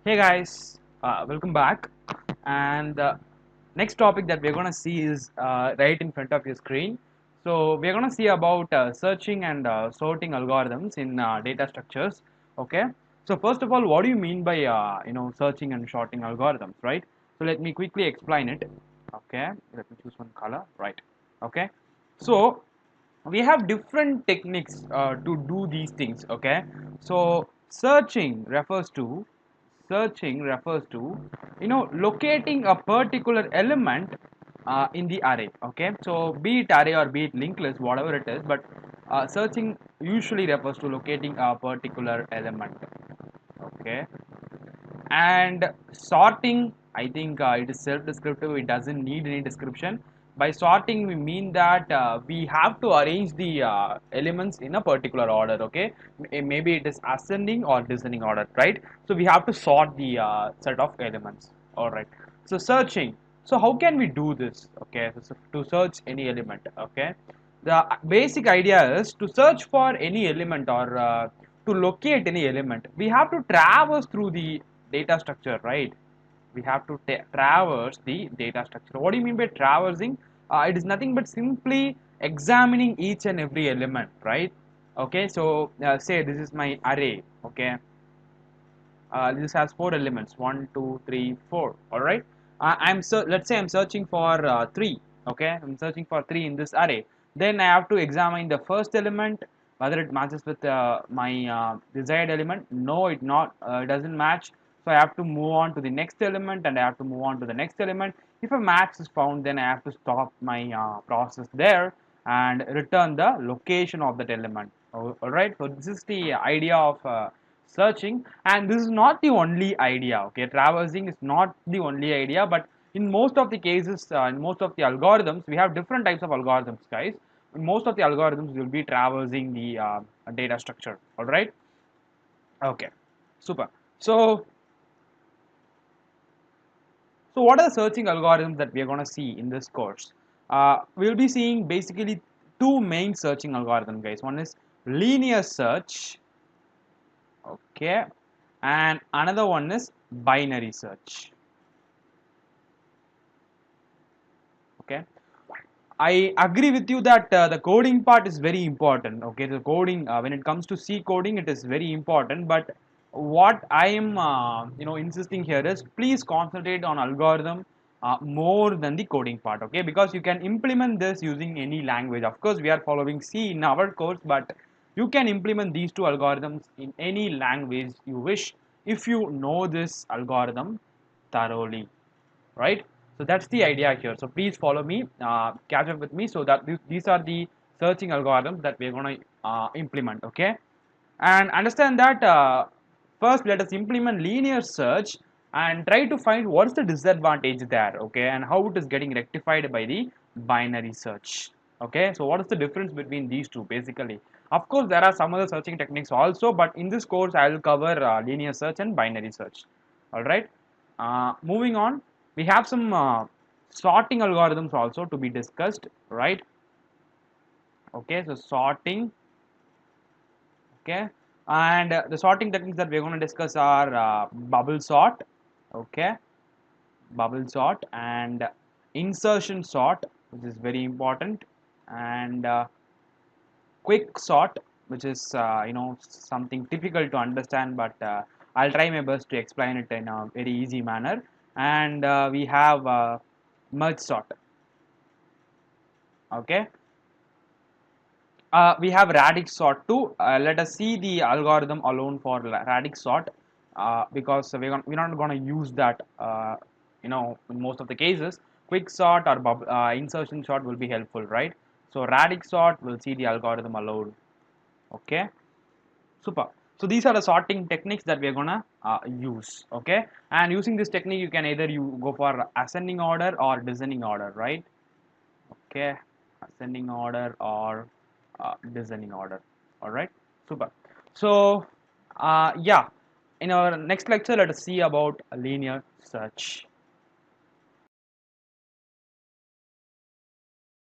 Hey guys, welcome back. And the next topic that we're gonna see is right in front of your screen. So we're gonna see about searching and sorting algorithms in data structures. Okay. So first of all, what do you mean by searching and sorting algorithms, right? So let me quickly explain it. Okay. Let me choose one color. Right. Okay. So we have different techniques to do these things. Okay. So searching refers to locating a particular element in the array. Okay, so be it array or be it linked list, whatever it is, but searching usually refers to locating a particular element. Okay, and sorting, I think it is self-descriptive, it doesn't need any description. By sorting we mean that we have to arrange the elements in a particular order. Okay, maybe it is ascending or descending order, right? So we have to sort the set of elements. All right, so searching, so how can we do this? Okay, so to search any element. Okay, the basic idea is to search for any element or to locate any element, we have to traverse through the data structure, right? We have to traverse the data structure. What do you mean by traversing? It is nothing but simply examining each and every element, right? Okay, so say this is my array. Okay, this has four elements, 1 2 3 4. All right, let's say I'm searching for 3. Okay, I'm searching for 3 in this array. Then I have to examine the first element, whether it matches with my desired element. No, it doesn't match. So I have to move on to the next element, and I have to move on to the next element. If a match is found, then I have to stop my process there and return the location of that element. All right, so this is the idea of searching, and this is not the only idea. Okay, traversing is not the only idea, but in most of the cases, in most of the algorithms, we have different types of algorithms, guys. In most of the algorithms will be traversing the data structure. All right, okay, super. So what are the searching algorithms that we are going to see in this course? We'll be seeing basically two main searching algorithms, guys. One is linear search, okay, and another one is binary search. Okay, I agree with you that the coding part is very important. Okay, the coding, when it comes to C coding, it is very important. But what I am insisting here is please concentrate on algorithm more than the coding part. Okay, because you can implement this using any language. Of course, we are following C in our course, but you can implement these two algorithms in any language you wish if you know this algorithm thoroughly, right? So that's the idea here. So please follow me, catch up with me, so that these are the searching algorithms that we're going to implement. Okay, and understand that first let us implement linear search and try to find what's the disadvantage there. Okay, and how it is getting rectified by the binary search. Okay, so what is the difference between these two? Basically, of course there are some other searching techniques also, but in this course I will cover linear search and binary search. All right, moving on, we have some sorting algorithms also to be discussed, right? Okay, so sorting. Okay, and the sorting techniques that we're going to discuss are bubble sort. Okay, bubble sort and insertion sort, which is very important, and quick sort, which is something difficult to understand, but I'll try my best to explain it in a very easy manner. And we have merge sort. Okay, we have Radix sort too. Let us see the algorithm alone for Radix sort, because we're not going to use that. In most of the cases, quick sort or insertion sort will be helpful, right? So Radix sort will see the algorithm alone. Okay, super. So these are the sorting techniques that we're gonna use. Okay, and using this technique, you can either you go for ascending order or descending order, right? Okay, ascending order or descending order. All right, super. So yeah, in our next lecture, let us see about linear search.